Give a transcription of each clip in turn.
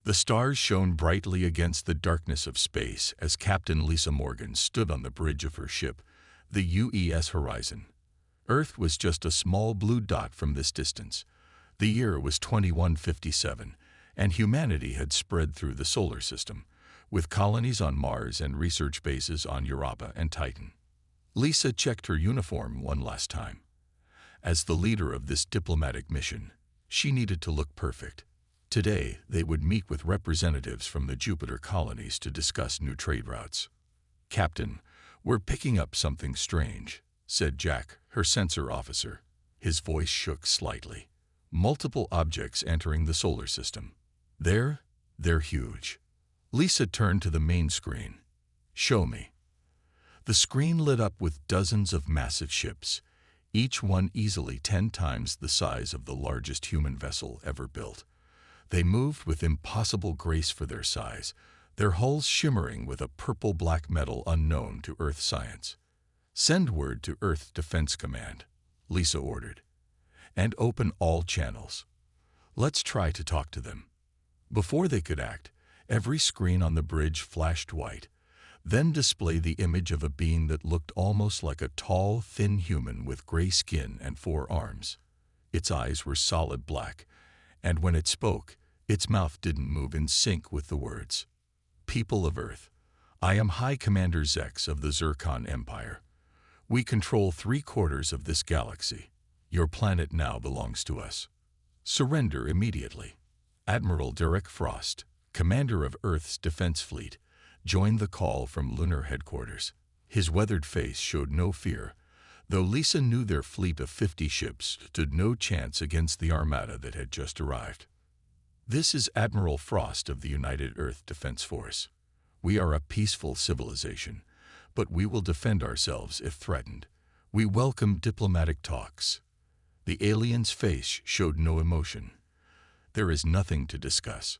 The stars shone brightly against the darkness of space as Captain Lisa Morgan stood on the bridge of her ship, the UES Horizon. Earth was just a small blue dot from this distance. The year was 2157, and humanity had spread through the solar system, with colonies on Mars and research bases on Europa and Titan. Lisa checked her uniform one last time. As the leader of this diplomatic mission, she needed to look perfect. Today, they would meet with representatives from the Jupiter colonies to discuss new trade routes. "Captain, we're picking up something strange," said Jack, her sensor officer. His voice shook slightly. "Multiple objects entering the solar system. They're huge." Lisa turned to the main screen. "Show me." The screen lit up with dozens of massive ships, each one easily 10 times the size of the largest human vessel ever built. They moved with impossible grace for their size, their hulls shimmering with a purple-black metal unknown to Earth science. "Send word to Earth Defense Command," Lisa ordered, "and open all channels. Let's try to talk to them." Before they could act, every screen on the bridge flashed white, then displayed the image of a being that looked almost like a tall, thin human with gray skin and 4 arms. Its eyes were solid black, and when it spoke, its mouth didn't move in sync with the words. "People of Earth, I am High Commander Zex of the Zircon Empire. We control 3/4 of this galaxy. Your planet now belongs to us. Surrender immediately." Admiral Derek Frost, commander of Earth's Defense Fleet, joined the call from lunar headquarters. His weathered face showed no fear, though Lisa knew their fleet of 50 ships stood no chance against the armada that had just arrived. "This is Admiral Frost of the United Earth Defense Force. We are a peaceful civilization, but we will defend ourselves if threatened. We welcome diplomatic talks." The alien's face showed no emotion. "There is nothing to discuss.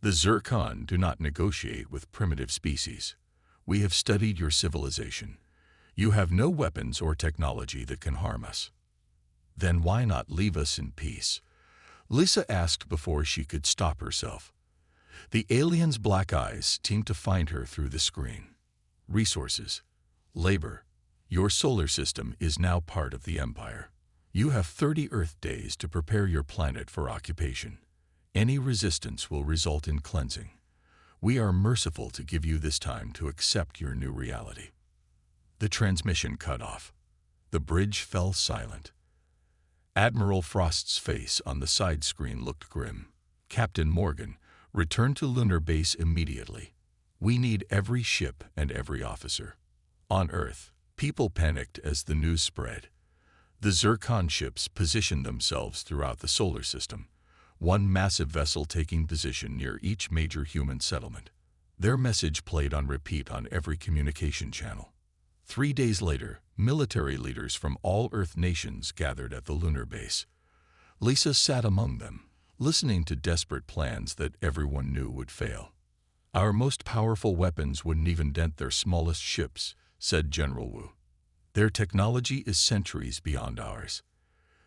The Zircon do not negotiate with primitive species. We have studied your civilization. You have no weapons or technology that can harm us." "Then why not leave us in peace?" Lisa asked before she could stop herself. The alien's black eyes seemed to find her through the screen. "Resources. Labor. Your solar system is now part of the Empire. You have 30 Earth days to prepare your planet for occupation. Any resistance will result in cleansing. We are merciful to give you this time to accept your new reality." The transmission cut off. The bridge fell silent. Admiral Frost's face on the side screen looked grim. "Captain Morgan, return to lunar base immediately. We need every ship and every officer." On Earth, people panicked as the news spread. The Zircon ships positioned themselves throughout the solar system, one massive vessel taking position near each major human settlement. Their message played on repeat on every communication channel. 3 days later, military leaders from all Earth nations gathered at the lunar base. Lisa sat among them, listening to desperate plans that everyone knew would fail. "Our most powerful weapons wouldn't even dent their smallest ships," said General Wu. "Their technology is centuries beyond ours."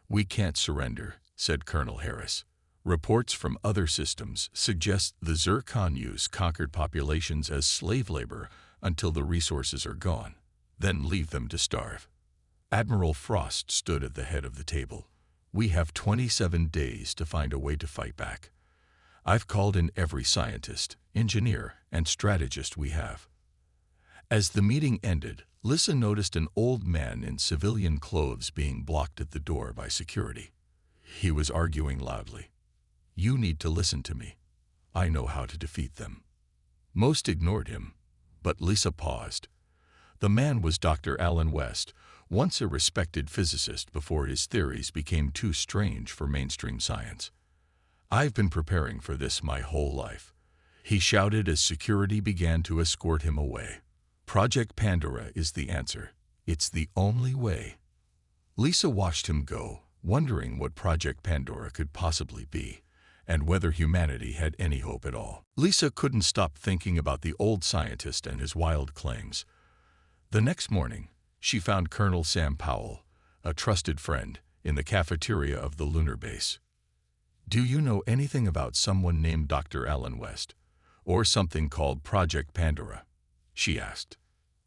"We can't surrender," said Colonel Harris. "Reports from other systems suggest the Zircon use conquered populations as slave labor until the resources are gone, then leave them to starve." Admiral Frost stood at the head of the table. "We have 27 days to find a way to fight back. I've called in every scientist, engineer, and strategist we have." As the meeting ended, Lisa noticed an old man in civilian clothes being blocked at the door by security. He was arguing loudly. "You need to listen to me. I know how to defeat them." Most ignored him, but Lisa paused. The man was Dr. Alan West, once a respected physicist before his theories became too strange for mainstream science. "I've been preparing for this my whole life," he shouted as security began to escort him away. "Project Pandora is the answer. It's the only way." Lisa watched him go, wondering what Project Pandora could possibly be, and whether humanity had any hope at all. Lisa couldn't stop thinking about the old scientist and his wild claims. The next morning, she found Colonel Sam Powell, a trusted friend, in the cafeteria of the lunar base. Do you know anything about someone named Dr. Alan West? Or something called Project Pandora? She asked.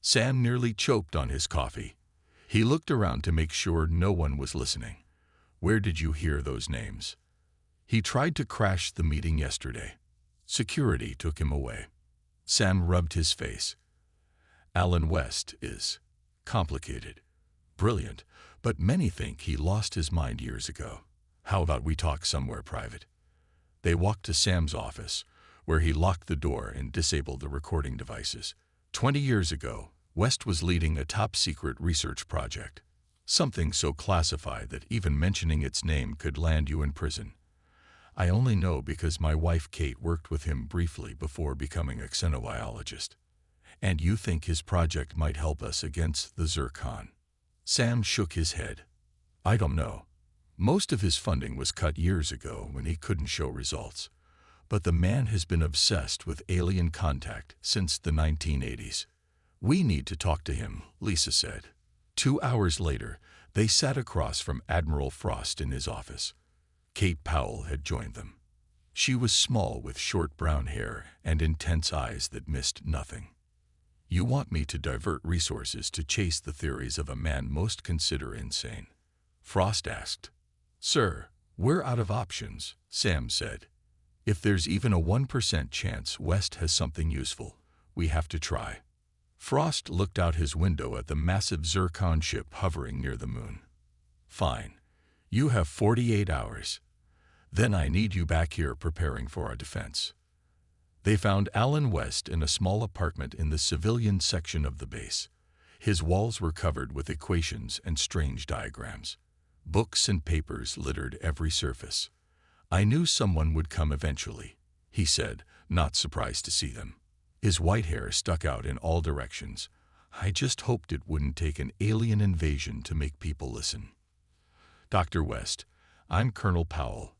Sam nearly choked on his coffee. He looked around to make sure no one was listening. Where did you hear those names? He tried to crash the meeting yesterday. Security took him away. Sam rubbed his face. Alan West is complicated, brilliant, but many think he lost his mind years ago. How about we talk somewhere private? They walked to Sam's office, where he locked the door and disabled the recording devices. 20 years ago, West was leading a top-secret research project. Something so classified that even mentioning its name could land you in prison. I only know because my wife Kate worked with him briefly before becoming a xenobiologist. And you think his project might help us against the Zircon? Sam shook his head. I don't know. Most of his funding was cut years ago when he couldn't show results. But the man has been obsessed with alien contact since the 1980s. We need to talk to him, Lisa said. 2 hours later, they sat across from Admiral Frost in his office. Kate Powell had joined them. She was small with short brown hair and intense eyes that missed nothing. You want me to divert resources to chase the theories of a man most consider insane? Frost asked. Sir, we're out of options, Sam said. If there's even a 1% chance West has something useful, we have to try. Frost looked out his window at the massive Zircon ship hovering near the moon. Fine. You have 48 hours. Then I need you back here preparing for our defense. They found Alan West in a small apartment in the civilian section of the base. His walls were covered with equations and strange diagrams. Books and papers littered every surface. I knew someone would come eventually, he said, not surprised to see them. His white hair stuck out in all directions. I just hoped it wouldn't take an alien invasion to make people listen. Dr. West, I'm Colonel Powell.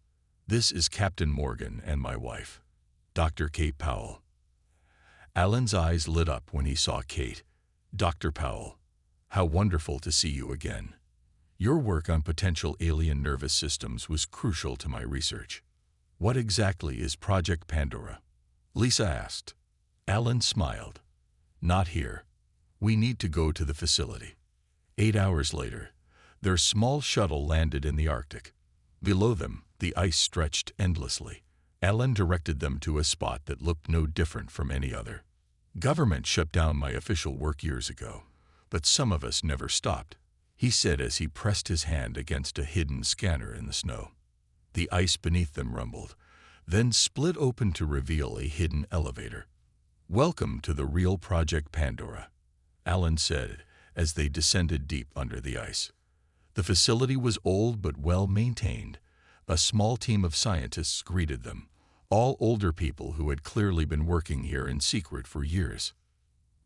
This is Captain Morgan and my wife, Dr. Kate Powell. Alan's eyes lit up when he saw Kate. Dr. Powell, how wonderful to see you again. Your work on potential alien nervous systems was crucial to my research. What exactly is Project Pandora? Lisa asked. Alan smiled. Not here. We need to go to the facility. 8 hours later, their small shuttle landed in the Arctic. Below them, the ice stretched endlessly. Alan directed them to a spot that looked no different from any other. Government shut down my official work years ago, but some of us never stopped, he said as he pressed his hand against a hidden scanner in the snow. The ice beneath them rumbled, then split open to reveal a hidden elevator. Welcome to the real Project Pandora, Alan said as they descended deep under the ice. The facility was old but well maintained. A small team of scientists greeted them, all older people who had clearly been working here in secret for years.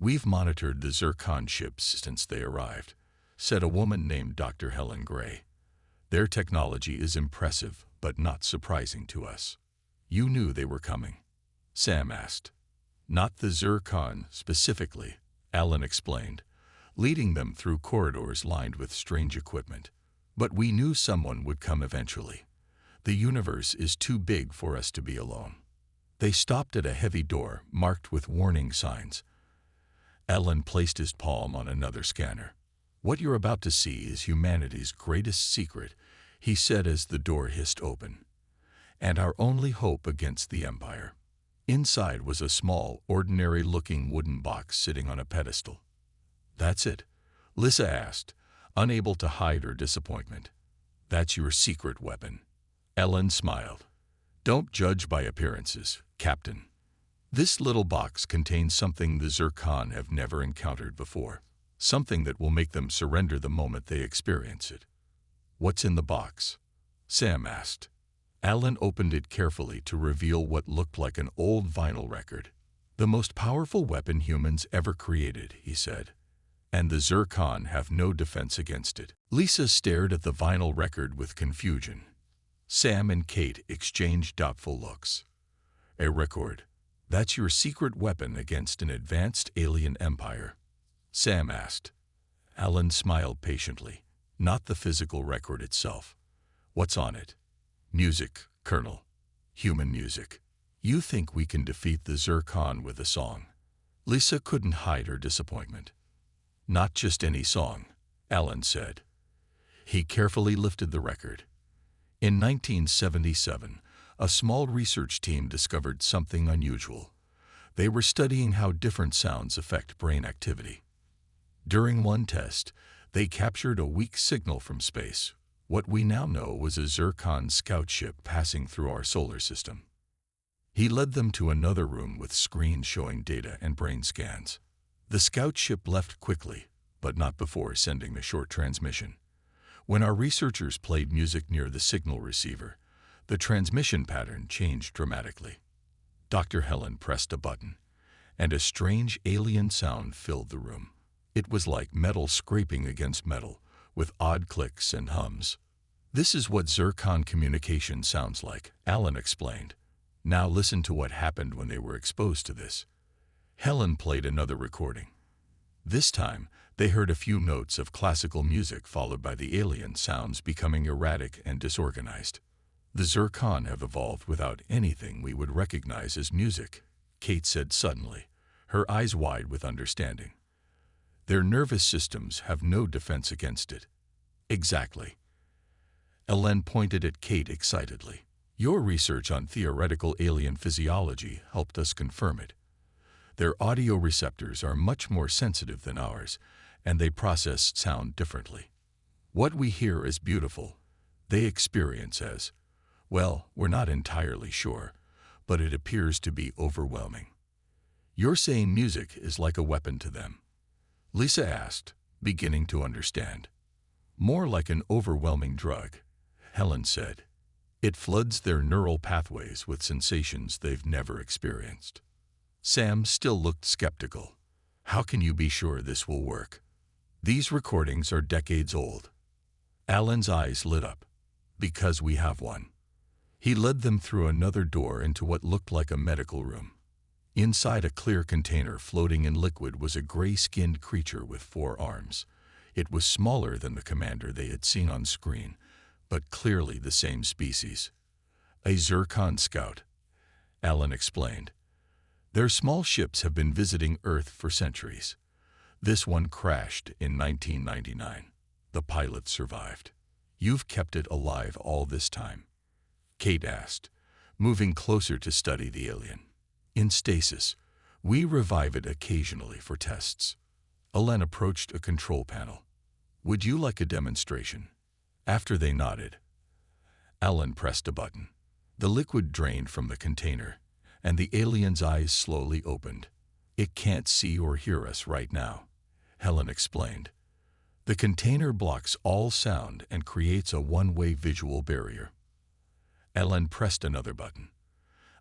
We've monitored the Zircon ships since they arrived, said a woman named Dr. Helen Gray. Their technology is impressive but not surprising to us. You knew they were coming? Sam asked. Not the Zircon specifically, Alan explained, leading them through corridors lined with strange equipment. But we knew someone would come eventually. The universe is too big for us to be alone. They stopped at a heavy door marked with warning signs. Alan placed his palm on another scanner. What you're about to see is humanity's greatest secret, he said as the door hissed open. And our only hope against the Empire. Inside was a small, ordinary-looking wooden box sitting on a pedestal. That's it? Lisa asked, unable to hide her disappointment. That's your secret weapon. Ellen smiled. Don't judge by appearances, Captain. This little box contains something the Zircon have never encountered before. Something that will make them surrender the moment they experience it. What's in the box? Sam asked. Alan opened it carefully to reveal what looked like an old vinyl record. The most powerful weapon humans ever created, he said. And the Zircon have no defense against it. Lisa stared at the vinyl record with confusion. Sam and Kate exchanged doubtful looks. A record. That's your secret weapon against an advanced alien empire? Sam asked. Alan smiled patiently. Not the physical record itself. What's on it? Music, Colonel, human music. You think we can defeat the Zircon with a song? Lisa couldn't hide her disappointment. Not just any song, Alan said. He carefully lifted the record. In 1977, a small research team discovered something unusual. They were studying how different sounds affect brain activity. During one test, they captured a weak signal from space. What we now know was a Zircon scout ship passing through our solar system. He led them to another room with screens showing data and brain scans. The scout ship left quickly, but not before sending a short transmission. When our researchers played music near the signal receiver, the transmission pattern changed dramatically. Dr. Helen pressed a button, and a strange alien sound filled the room. It was like metal scraping against metal, with odd clicks and hums. This is what Zircon communication sounds like, Alan explained. Now listen to what happened when they were exposed to this. Helen played another recording. This time, they heard a few notes of classical music followed by the alien sounds becoming erratic and disorganized. The Zircon have evolved without anything we would recognize as music, Kate said suddenly, her eyes wide with understanding. Their nervous systems have no defense against it. Exactly. Ellen pointed at Kate excitedly. Your research on theoretical alien physiology helped us confirm it. Their audio receptors are much more sensitive than ours, and they process sound differently. What we hear as beautiful, they experience as, well, we're not entirely sure, but it appears to be overwhelming. You're saying music is like a weapon to them? Lisa asked, beginning to understand. More like an overwhelming drug, Helen said. It floods their neural pathways with sensations they've never experienced. Sam still looked skeptical. How can you be sure this will work? These recordings are decades old. Alan's eyes lit up. Because we have one. He led them through another door into what looked like a medical room. Inside a clear container floating in liquid was a gray-skinned creature with 4 arms. It was smaller than the commander they had seen on screen, but clearly the same species. A Zircon scout, Alan explained. Their small ships have been visiting Earth for centuries. This one crashed in 1999. The pilot survived. You've kept it alive all this time? Kate asked, moving closer to study the alien. In stasis, we revive it occasionally for tests. Alen approached a control panel. Would you like a demonstration? After they nodded, Alan pressed a button. The liquid drained from the container, and the alien's eyes slowly opened. It can't see or hear us right now, Helen explained. The container blocks all sound and creates a one-way visual barrier. Alan pressed another button.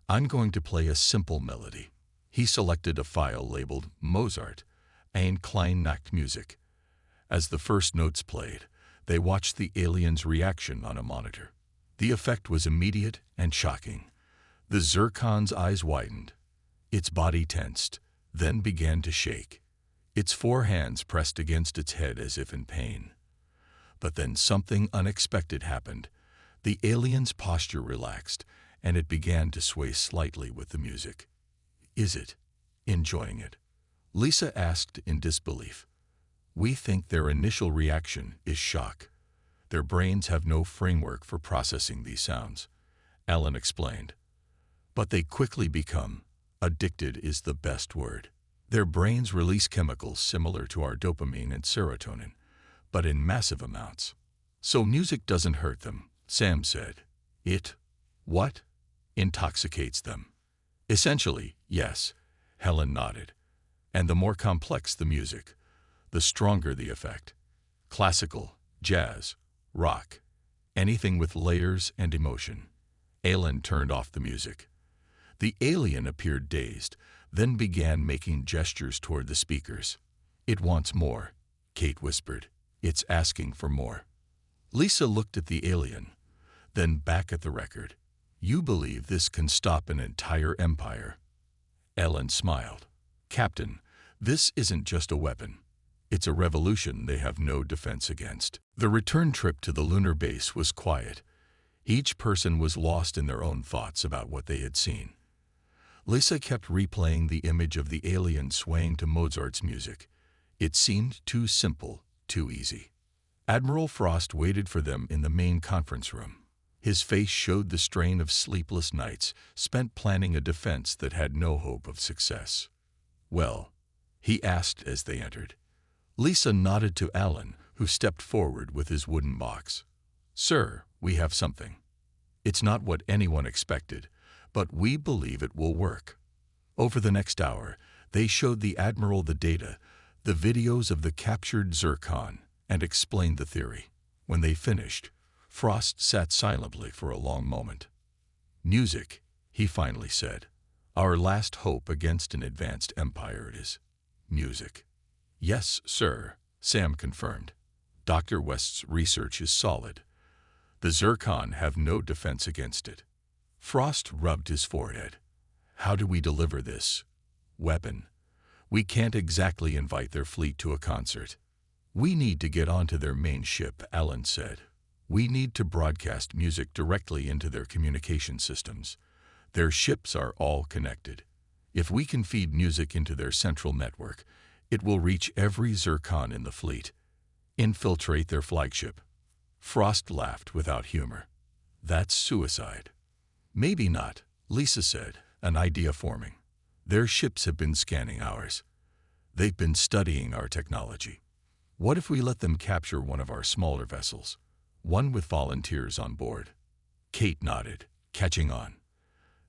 I'm going to play a simple melody. He selected a file labeled Mozart, Ein klein Nacht Musik. As the first notes played, they watched the alien's reaction on a monitor. The effect was immediate and shocking. The Zircon's eyes widened. Its body tensed, then began to shake. Its 4 hands pressed against its head as if in pain. But then something unexpected happened. The alien's posture relaxed, and it began to sway slightly with the music. Is it enjoying it? Lisa asked in disbelief. We think their initial reaction is shock. Their brains have no framework for processing these sounds, Alan explained. But they quickly become, addicted is the best word. Their brains release chemicals similar to our dopamine and serotonin, but in massive amounts. So music doesn't hurt them, Sam said. It, what? Intoxicates them. Essentially, yes, Helen nodded. And the more complex the music, the stronger the effect. Classical, jazz, rock, anything with layers and emotion. Alan turned off the music. The alien appeared dazed, then began making gestures toward the speakers. It wants more, Kate whispered. It's asking for more. Lisa looked at the alien, then back at the record. You believe this can stop an entire empire? Ellen smiled. Captain, this isn't just a weapon. It's a revolution they have no defense against. The return trip to the lunar base was quiet. Each person was lost in their own thoughts about what they had seen. Lisa kept replaying the image of the alien swaying to Mozart's music. It seemed too simple, too easy. Admiral Frost waited for them in the main conference room. His face showed the strain of sleepless nights spent planning a defense that had no hope of success. "Well?" he asked as they entered. Lisa nodded to Alan, who stepped forward with his wooden box. "Sir, we have something. It's not what anyone expected, but we believe it will work." Over the next hour, they showed the Admiral the data, the videos of the captured Zircon, and explained the theory. When they finished, Frost sat silently for a long moment. "Music," he finally said. "Our last hope against an advanced empire it is. Music." "Yes, sir," Sam confirmed. "Dr. West's research is solid. The Zircon have no defense against it." Frost rubbed his forehead. "How do we deliver this weapon? We can't exactly invite their fleet to a concert." "We need to get onto their main ship," Alan said. "We need to broadcast music directly into their communication systems. Their ships are all connected. If we can feed music into their central network, it will reach every Zircon in the fleet. Infiltrate their flagship." Frost laughed without humor. "That's suicide." "Maybe not," Lisa said, an idea forming. "Their ships have been scanning ours. They've been studying our technology. What if we let them capture one of our smaller vessels? One with volunteers on board?" Kate nodded, catching on.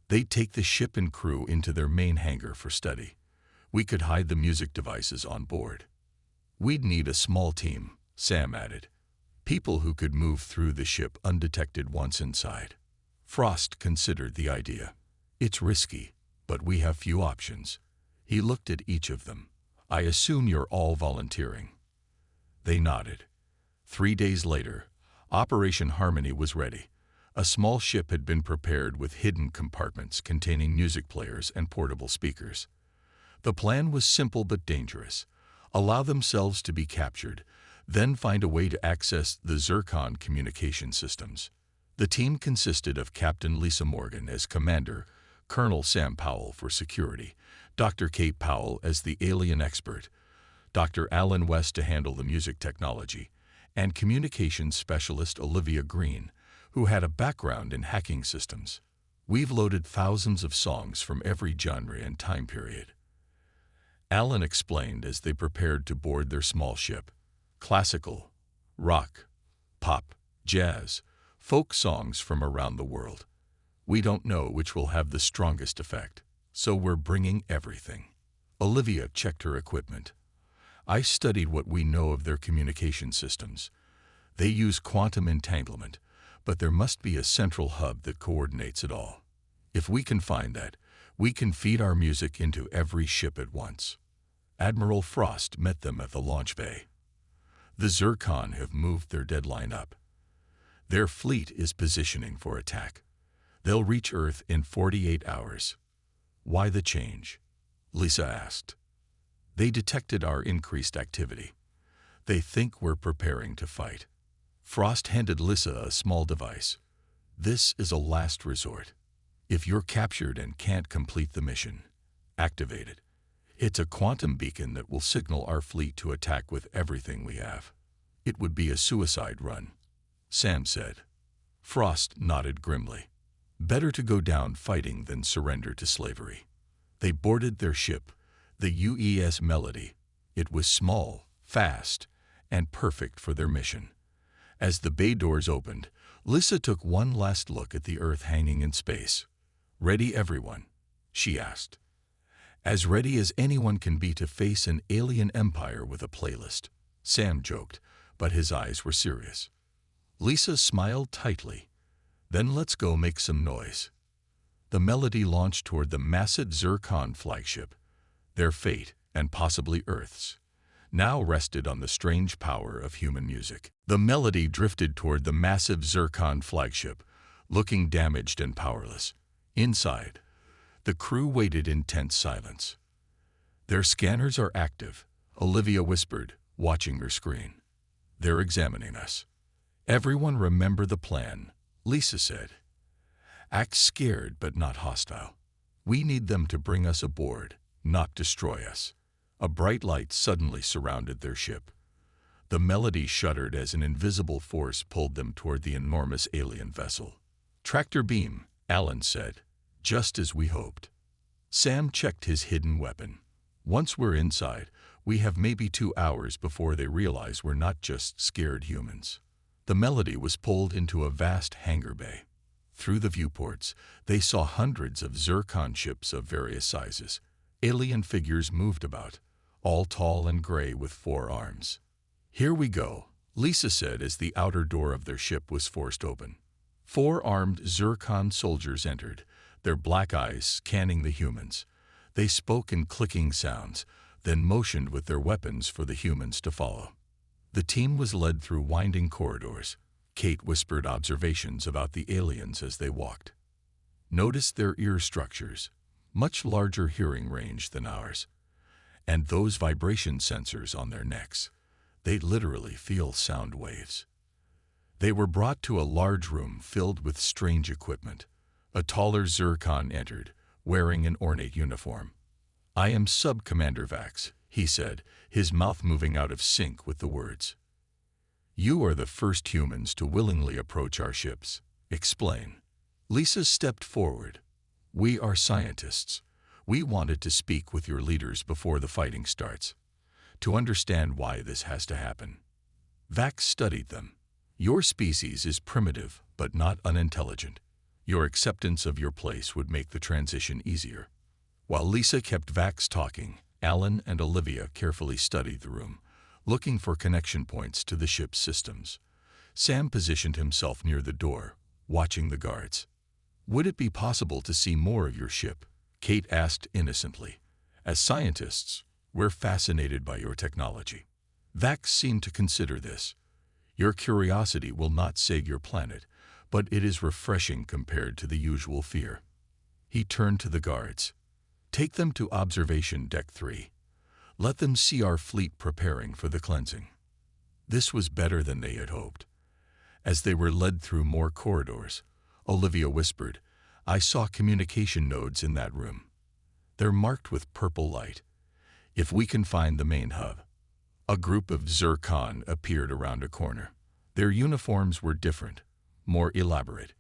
"They'd take the ship and crew into their main hangar for study. We could hide the music devices on board." "We'd need a small team," Sam added. "People who could move through the ship undetected once inside." Frost considered the idea. "It's risky, but we have few options." He looked at each of them. "I assume you're all volunteering." They nodded. 3 days later, Operation Harmony was ready. A small ship had been prepared with hidden compartments containing music players and portable speakers. The plan was simple but dangerous. Allow themselves to be captured, then find a way to access the Zircon communication systems. The team consisted of Captain Lisa Morgan as commander, Colonel Sam Powell for security, Dr. Kate Powell as the alien expert, Dr. Alan West to handle the music technology, and communications specialist Olivia Green, who had a background in hacking systems. "We've loaded thousands of songs from every genre and time period," Alan explained as they prepared to board their small ship. "Classical, rock, pop, jazz, folk songs from around the world. We don't know which will have the strongest effect, so we're bringing everything." Olivia checked her equipment. "I studied what we know of their communication systems. They use quantum entanglement, but there must be a central hub that coordinates it all. If we can find that, we can feed our music into every ship at once." Admiral Frost met them at the launch bay. "The Zircon have moved their deadline up. Their fleet is positioning for attack. They'll reach Earth in 48 hours. "Why the change?" Lisa asked. "They detected our increased activity. They think we're preparing to fight." Frost handed Lisa a small device. "This is a last resort. If you're captured and can't complete the mission, activate it. It's a quantum beacon that will signal our fleet to attack with everything we have." "It would be a suicide run," Sam said. Frost nodded grimly. "Better to go down fighting than surrender to slavery." They boarded their ship, the UES Melody. It was small, fast, and perfect for their mission. As the bay doors opened, Lisa took one last look at the Earth hanging in space. "Ready, everyone?" she asked. "As ready as anyone can be to face an alien empire with a playlist," Sam joked, but his eyes were serious. Lisa smiled tightly. "Then let's go make some noise." The Melody launched toward the massive Zircon flagship. Their fate, and possibly Earth's, now rested on the strange power of human music. The Melody drifted toward the massive Zircon flagship, looking damaged and powerless. Inside, the crew waited in tense silence. "Their scanners are active," Olivia whispered, watching her screen. "They're examining us. Everyone remember the plan. Lisa said. Act scared but not hostile. We need them to bring us aboard, not destroy us. A bright light suddenly surrounded their ship. The Melody shuddered as an invisible force pulled them toward the enormous alien vessel. Tractor beam, Alan said, just as we hoped. Sam checked his hidden weapon. Once we're inside, we have maybe 2 hours before they realize we're not just scared humans. The Melody was pulled into a vast hangar bay. Through the viewports, they saw hundreds of Zircon ships of various sizes. Alien figures moved about, all tall and gray with 4 arms. Here we go, Lisa said as the outer door of their ship was forced open. 4 armed Zircon soldiers entered, their black eyes scanning the humans. They spoke in clicking sounds, then motioned with their weapons for the humans to follow. The team was led through winding corridors. Kate whispered observations about the aliens as they walked. Notice their ear structures, much larger hearing range than ours, and those vibration sensors on their necks. They literally feel sound waves. They were brought to a large room filled with strange equipment. A taller Zircon entered, wearing an ornate uniform. I am Sub-Commander Vax, he said, his mouth moving out of sync with the words. You are the first humans to willingly approach our ships. Explain. Lisa stepped forward. We are scientists. We wanted to speak with your leaders before the fighting starts, to understand why this has to happen. Vax studied them. Your species is primitive, but not unintelligent. Your acceptance of your place would make the transition easier. While Lisa kept Vax talking, Alan and Olivia carefully studied the room, looking for connection points to the ship's systems. Sam positioned himself near the door, watching the guards. Would it be possible to see more of your ship? Kate asked innocently. As scientists, we're fascinated by your technology. Vax seemed to consider this. Your curiosity will not save your planet, but it is refreshing compared to the usual fear. He turned to the guards. Take them to Observation Deck 3. Let them see our fleet preparing for the cleansing. This was better than they had hoped. As they were led through more corridors, Olivia whispered, I saw communication nodes in that room. They're marked with purple light. If we can find the main hub. A group of Zircon appeared around a corner. Their uniforms were different, more elaborate.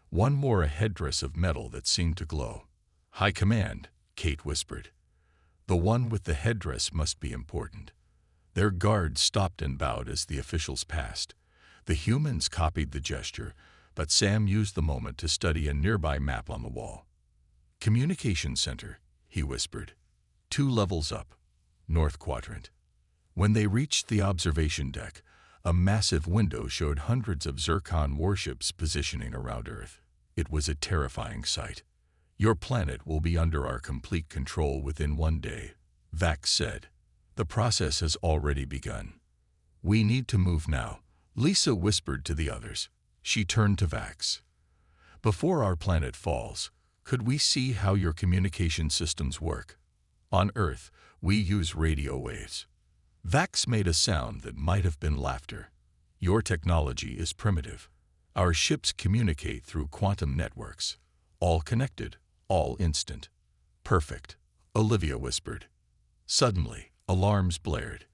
One wore a headdress of metal that seemed to glow. High Command, Kate whispered. The one with the headdress must be important. Their guards stopped and bowed as the officials passed. The humans copied the gesture, but Sam used the moment to study a nearby map on the wall. Communication Center, he whispered. 2 levels up, North Quadrant. When they reached the observation deck, a massive window showed hundreds of Zircon warships positioning around Earth. It was a terrifying sight. Your planet will be under our complete control within 1 day, Vax said. The process has already begun. We need to move now, Lisa whispered to the others. She turned to Vax. Before our planet falls, could we see how your communication systems work? On Earth, we use radio waves. Vax made a sound that might have been laughter. Your technology is primitive. Our ships communicate through quantum networks. All connected, all instant. Perfect, Olivia whispered. Suddenly, alarms blared.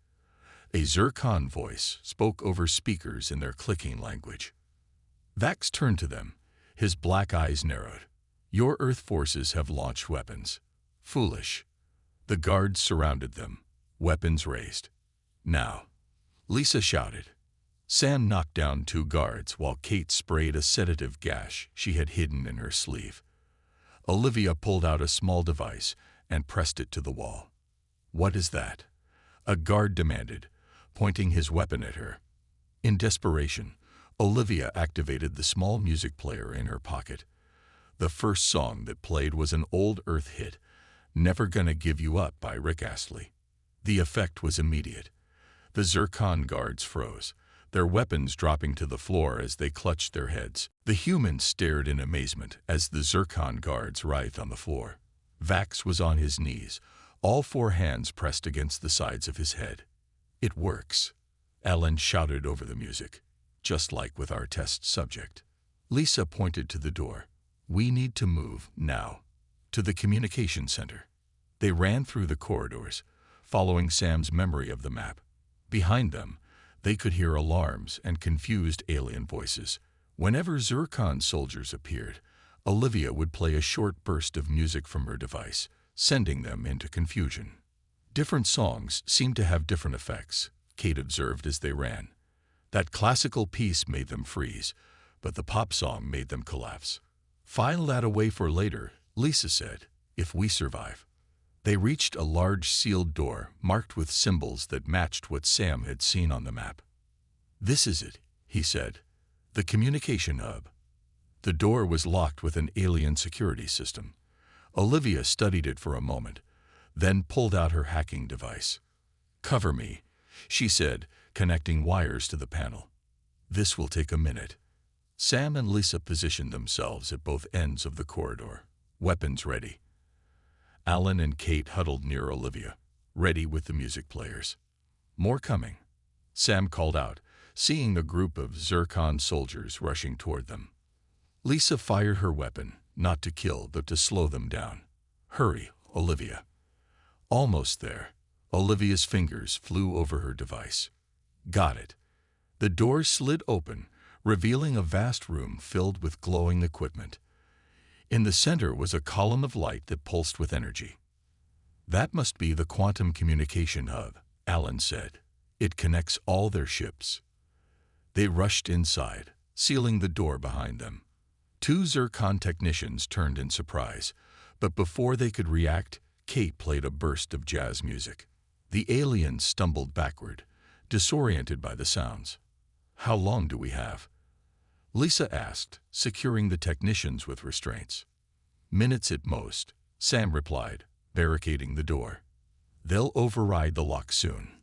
A Zircon voice spoke over speakers in their clicking language. Vax turned to them, his black eyes narrowed. Your Earth forces have launched weapons. Foolish. The guards surrounded them, weapons raised. Now, Lisa shouted. Sam knocked down 2 guards while Kate sprayed a sedative gash she had hidden in her sleeve. Olivia pulled out a small device and pressed it to the wall. What is that? A guard demanded, pointing his weapon at her. In desperation, Olivia activated the small music player in her pocket. The first song that played was an old Earth hit, Never Gonna Give You Up by Rick Astley. The effect was immediate. The Zircon guards froze, their weapons dropping to the floor as they clutched their heads. The humans stared in amazement as the Zircon guards writhed on the floor. Vax was on his knees, all 4 hands pressed against the sides of his head. It works, Alan shouted over the music, just like with our test subject. Lisa pointed to the door. "We need to move, now, to the communication center." They ran through the corridors, following Sam's memory of the map. Behind them, they could hear alarms and confused alien voices. Whenever Zircon soldiers appeared, Olivia would play a short burst of music from her device, sending them into confusion. Different songs seemed to have different effects, Kate observed as they ran. That classical piece made them freeze, but the pop song made them collapse. "File that away for later," Lisa said, "if we survive." They reached a large sealed door marked with symbols that matched what Sam had seen on the map. "This is it," he said. "The communication hub." The door was locked with an alien security system. Olivia studied it for a moment, then pulled out her hacking device. "Cover me," she said, connecting wires to the panel. "This will take a minute." Sam and Lisa positioned themselves at both ends of the corridor, weapons ready. Alan and Kate huddled near Olivia, ready with the music players. "More coming," Sam called out, seeing the group of Zircon soldiers rushing toward them. Lisa fired her weapon, not to kill but to slow them down. "Hurry, Olivia." Almost there, Olivia's fingers flew over her device. Got it. The door slid open, revealing a vast room filled with glowing equipment. In the center was a column of light that pulsed with energy. "That must be the quantum communication hub," Alan said. "It connects all their ships." They rushed inside, sealing the door behind them. Two Zircon technicians turned in surprise, but before they could react, Kate played a burst of jazz music. The aliens stumbled backward, disoriented by the sounds. "How long do we have?" Lisa asked, securing the technicians with restraints. "Minutes at most," Sam replied, barricading the door. "They'll override the lock soon."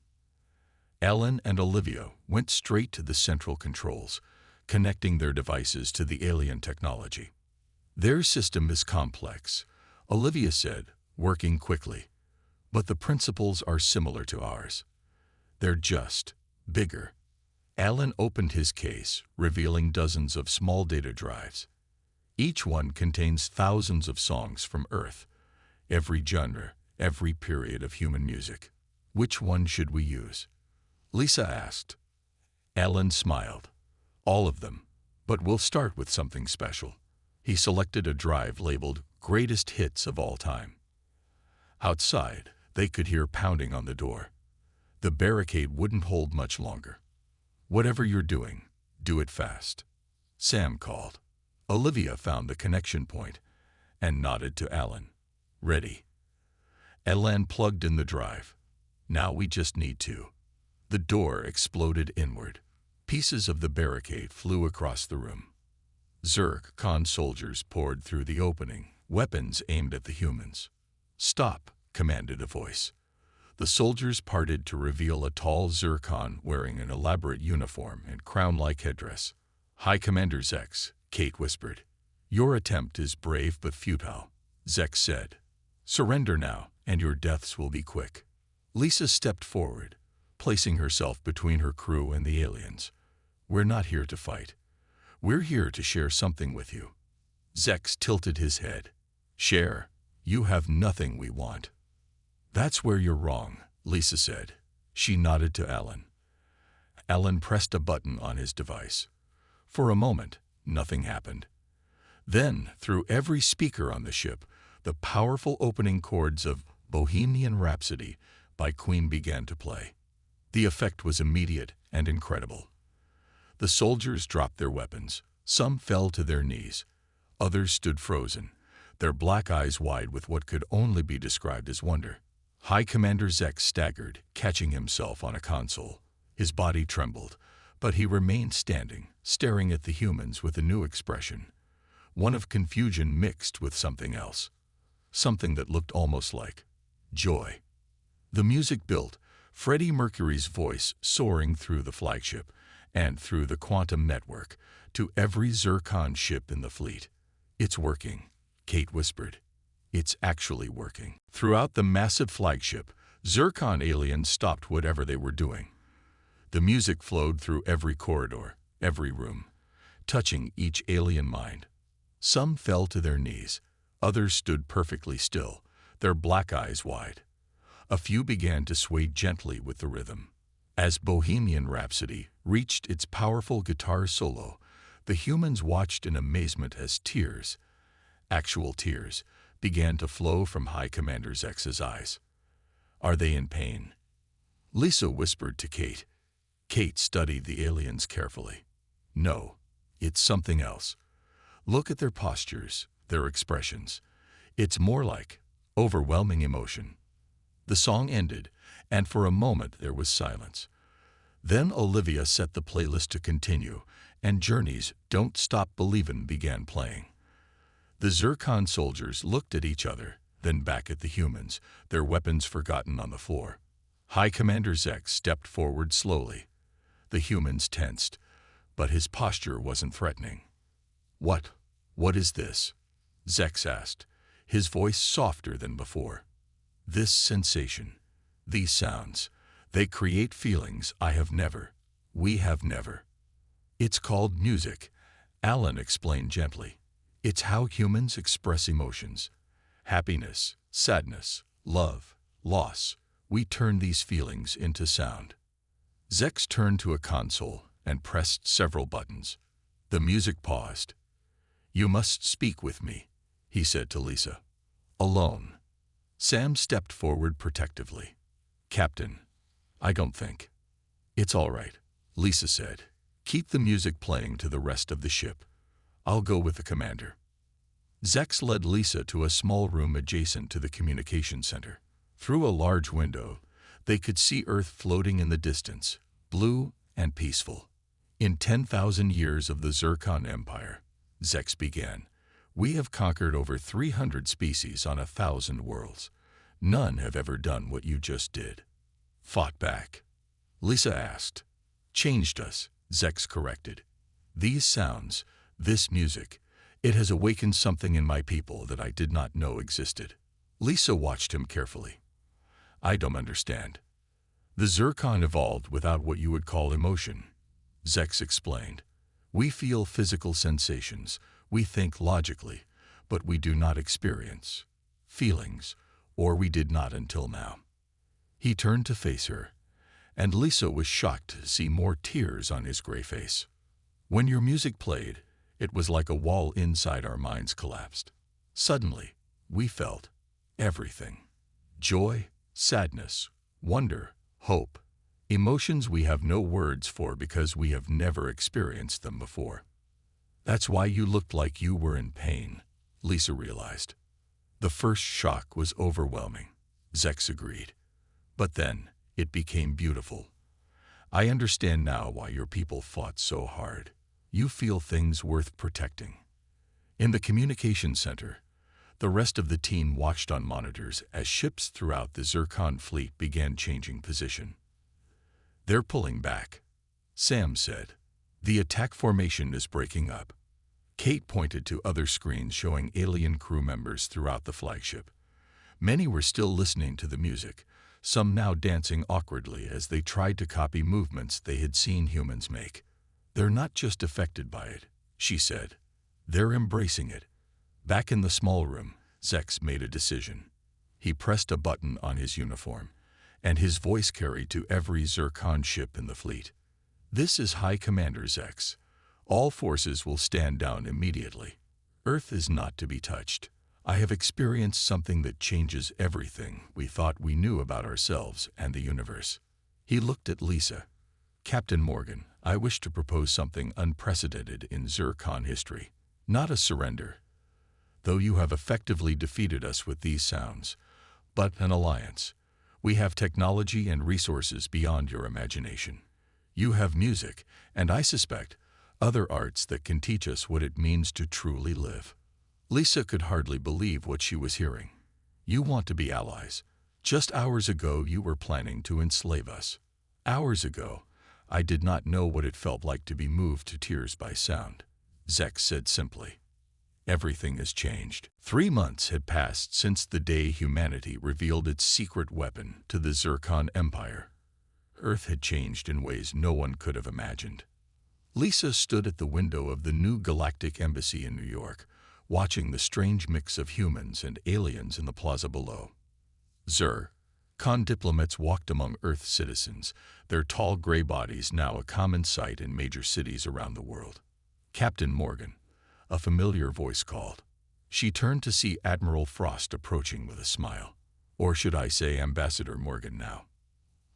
Ellen and Olivia went straight to the central controls, connecting their devices to the alien technology. "Their system is complex," Olivia said, working quickly, "but the principles are similar to ours. They're just bigger." Alan opened his case, revealing dozens of small data drives. Each one contains thousands of songs from Earth, every genre, every period of human music. "Which one should we use?" Lisa asked. Alan smiled. "All of them, but we'll start with something special." He selected a drive labeled "Greatest Hits of All Time." Outside, they could hear pounding on the door. The barricade wouldn't hold much longer. "Whatever you're doing, do it fast," Sam called. Olivia found the connection point and nodded to Alan. "Ready." Alan plugged in the drive. "Now we just need to." The door exploded inward. Pieces of the barricade flew across the room. Zircon soldiers poured through the opening, weapons aimed at the humans. "Stop," commanded a voice. The soldiers parted to reveal a tall Zircon wearing an elaborate uniform and crown-like headdress. "High Commander Zex," Kate whispered. "Your attempt is brave but futile," Zex said. "Surrender now, and your deaths will be quick." Lisa stepped forward, placing herself between her crew and the aliens. "We're not here to fight. We're here to share something with you." Zex tilted his head. "Share? You have nothing we want." "That's where you're wrong," Lisa said. She nodded to Alan. Alan pressed a button on his device. For a moment, nothing happened. Then, through every speaker on the ship, the powerful opening chords of Bohemian Rhapsody by Queen began to play. The effect was immediate and incredible. The soldiers dropped their weapons. Some fell to their knees. Others stood frozen, their black eyes wide with what could only be described as wonder. High Commander Zex staggered, catching himself on a console. His body trembled, but he remained standing, staring at the humans with a new expression, one of confusion mixed with something else, something that looked almost like joy. The music built, Freddie Mercury's voice soaring through the flagship and through the quantum network to every Zircon ship in the fleet. "It's working," Kate whispered. "It's actually working." Throughout the massive flagship, Zircon aliens stopped whatever they were doing. The music flowed through every corridor, every room. touching each alien mind. Some fell to their knees, others stood perfectly still, their black eyes wide. A few began to sway gently with the rhythm. As Bohemian Rhapsody reached its powerful guitar solo, the humans watched in amazement as tears, actual tears, began to flow from High Commander Zex's eyes. "Are they in pain?" Lisa whispered to Kate. Kate studied the aliens carefully. "No, it's something else. Look at their postures, their expressions. It's more like overwhelming emotion." The song ended, and for a moment there was silence. Then Olivia set the playlist to continue, and Journey's "Don't Stop Believin'" began playing. The Zircon soldiers looked at each other, then back at the humans, their weapons forgotten on the floor. High Commander Zex stepped forward slowly. The humans tensed, but his posture wasn't threatening. What is this?" Zex asked, his voice softer than before. "This sensation, these sounds, they create feelings we have never. It's called music," Alan explained gently. "It's how humans express emotions. Happiness, sadness, love, loss. We turn these feelings into sound." Zex turned to a console and pressed several buttons. The music paused. "You must speak with me," he said to Lisa. "Alone." Sam stepped forward protectively. "Captain, I don't think." "It's all right," Lisa said. "Keep the music playing to the rest of the ship. I'll go with the commander." Zex led Lisa to a small room adjacent to the communication center. Through a large window, they could see Earth floating in the distance, blue and peaceful. "In 10,000 years of the Zircon Empire," Zex began, "we have conquered over 300 species on 1,000 worlds. None have ever done what you just did." "Fought back?" Lisa asked. "Changed us," Zex corrected. "These sounds, this music, it has awakened something in my people that I did not know existed." Lisa watched him carefully. "I don't understand." "The Zircon evolved without what you would call emotion," Zex explained. "We feel physical sensations, we think logically, but we do not experience feelings, or we did not until now." He turned to face her, and Lisa was shocked to see more tears on his gray face. "When your music played, it was like a wall inside our minds collapsed. Suddenly, we felt everything. Joy, sadness, wonder, hope. Emotions we have no words for because we have never experienced them before." "That's why you looked like you were in pain," Lisa realized. "The first shock was overwhelming," Zex agreed. "But then, it became beautiful. I understand now why your people fought so hard. You feel things worth protecting." In the communication center, the rest of the team watched on monitors as ships throughout the Zircon fleet began changing position. "They're pulling back," Sam said. "The attack formation is breaking up." Kate pointed to other screens showing alien crew members throughout the flagship. Many were still listening to the music, some now dancing awkwardly as they tried to copy movements they had seen humans make. "They're not just affected by it," she said. "They're embracing it." Back in the small room, Zex made a decision. He pressed a button on his uniform, and his voice carried to every Zircon ship in the fleet. "This is High Commander Zex. All forces will stand down immediately. Earth is not to be touched. I have experienced something that changes everything we thought we knew about ourselves and the universe." He looked at Lisa. "Captain Morgan, I wish to propose something unprecedented in Zircon history. Not a surrender, though you have effectively defeated us with these sounds, but an alliance. We have technology and resources beyond your imagination. You have music, and I suspect, other arts that can teach us what it means to truly live." Lisa could hardly believe what she was hearing. "You want to be allies. Just hours ago you were planning to enslave us." "Hours ago, I did not know what it felt like to be moved to tears by sound," Zex said simply. "Everything has changed." 3 months had passed since the day humanity revealed its secret weapon to the Zircon Empire. Earth had changed in ways no one could have imagined. Lisa stood at the window of the new Galactic Embassy in New York, watching the strange mix of humans and aliens in the plaza below. Zircon diplomats walked among Earth citizens, their tall gray bodies now a common sight in major cities around the world. "Captain Morgan," a familiar voice called. She turned to see Admiral Frost approaching with a smile. Or should I say Ambassador Morgan now?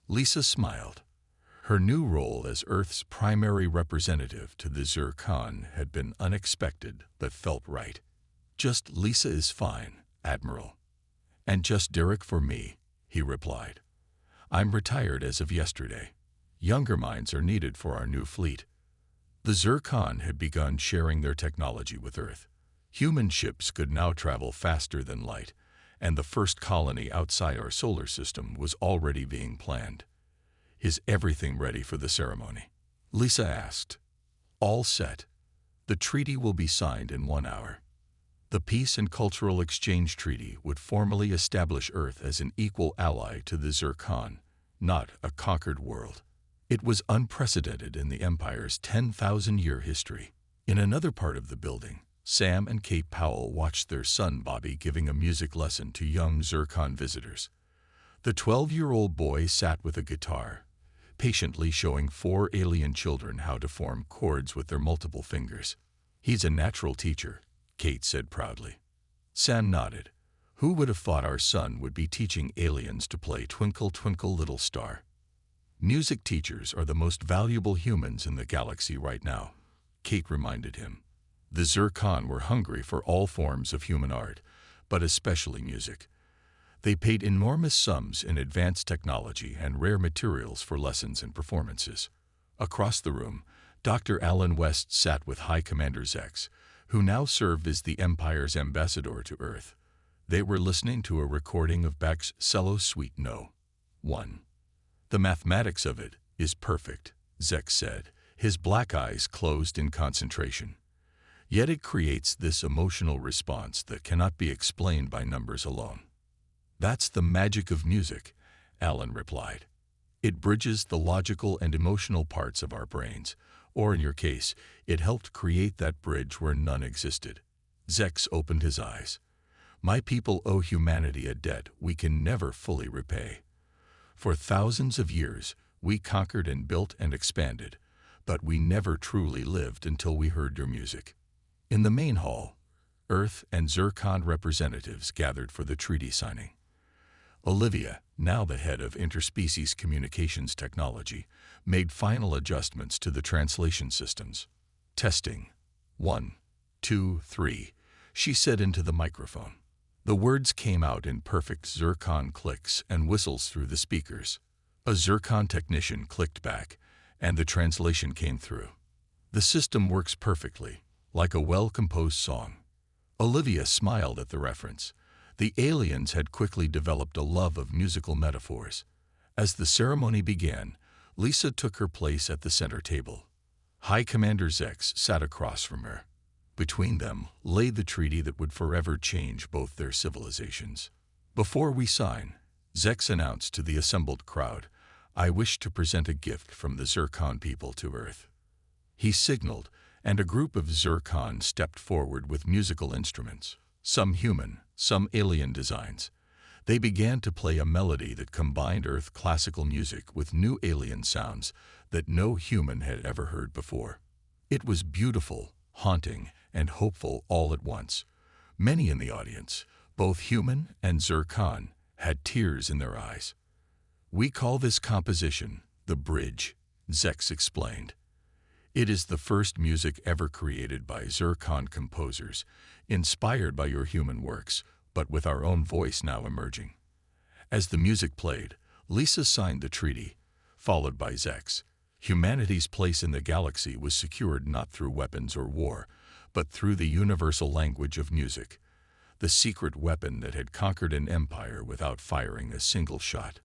Lisa smiled. Her new role as Earth's primary representative to the Zircon had been unexpected but felt right. "Just Lisa is fine, Admiral." "And just Derek for me," he replied. "I'm retired as of yesterday. Younger minds are needed for our new fleet." The Zircon had begun sharing their technology with Earth. Human ships could now travel faster than light, and the first colony outside our solar system was already being planned. "Is everything ready for the ceremony?" Lisa asked. "All set. The treaty will be signed in 1 hour." The Peace and Cultural Exchange Treaty would formally establish Earth as an equal ally to the Zircon, not a conquered world. It was unprecedented in the Empire's 10,000-year history. In another part of the building, Sam and Kate Powell watched their son Bobby giving a music lesson to young Zircon visitors. The 12-year-old boy sat with a guitar, patiently showing 4 alien children how to form chords with their multiple fingers. "He's a natural teacher," Kate said proudly. Sam nodded. "Who would have thought our son would be teaching aliens to play Twinkle, Twinkle, Little Star?" "Music teachers are the most valuable humans in the galaxy right now," Kate reminded him. The Zircon were hungry for all forms of human art, but especially music. They paid enormous sums in advanced technology and rare materials for lessons and performances. Across the room, Dr. Alan West sat with High Commander Zex, who now served as the Empire's ambassador to Earth. They were listening to a recording of Bach's Cello Suite No. 1. "The mathematics of it is perfect," Zex said, his black eyes closed in concentration. "Yet it creates this emotional response that cannot be explained by numbers alone." "That's the magic of music," Alan replied. "It bridges the logical and emotional parts of our brains, or in your case, it helped create that bridge where none existed." Zex opened his eyes. "My people owe humanity a debt we can never fully repay. For thousands of years, we conquered and built and expanded, but we never truly lived until we heard your music." In the main hall, Earth and Zircon representatives gathered for the treaty signing. Olivia, now the head of interspecies communications technology, made final adjustments to the translation systems. "Testing. 1, 2, 3, she said into the microphone. The words came out in perfect Zircon clicks and whistles through the speakers. A Zircon technician clicked back, and the translation came through. "The system works perfectly, like a well-composed song." Olivia smiled at the reference. The aliens had quickly developed a love of musical metaphors. As the ceremony began, Lisa took her place at the center table. High Commander Zex sat across from her. Between them lay the treaty that would forever change both their civilizations. "Before we sign," Zex announced to the assembled crowd, "I wish to present a gift from the Zircon people to Earth." He signaled, and a group of Zircon stepped forward with musical instruments, some human, some alien designs. They began to play a melody that combined Earth classical music with new alien sounds that no human had ever heard before. It was beautiful, haunting, and hopeful all at once. Many in the audience, both human and Zircon, had tears in their eyes. "We call this composition the Bridge," Zex explained. "It is the first music ever created by Zircon composers, inspired by your human works, but with our own voice now emerging." As the music played, Lisa signed the treaty, followed by Zex. Humanity's place in the galaxy was secured not through weapons or war, but through the universal language of music, the secret weapon that had conquered an empire without firing a single shot.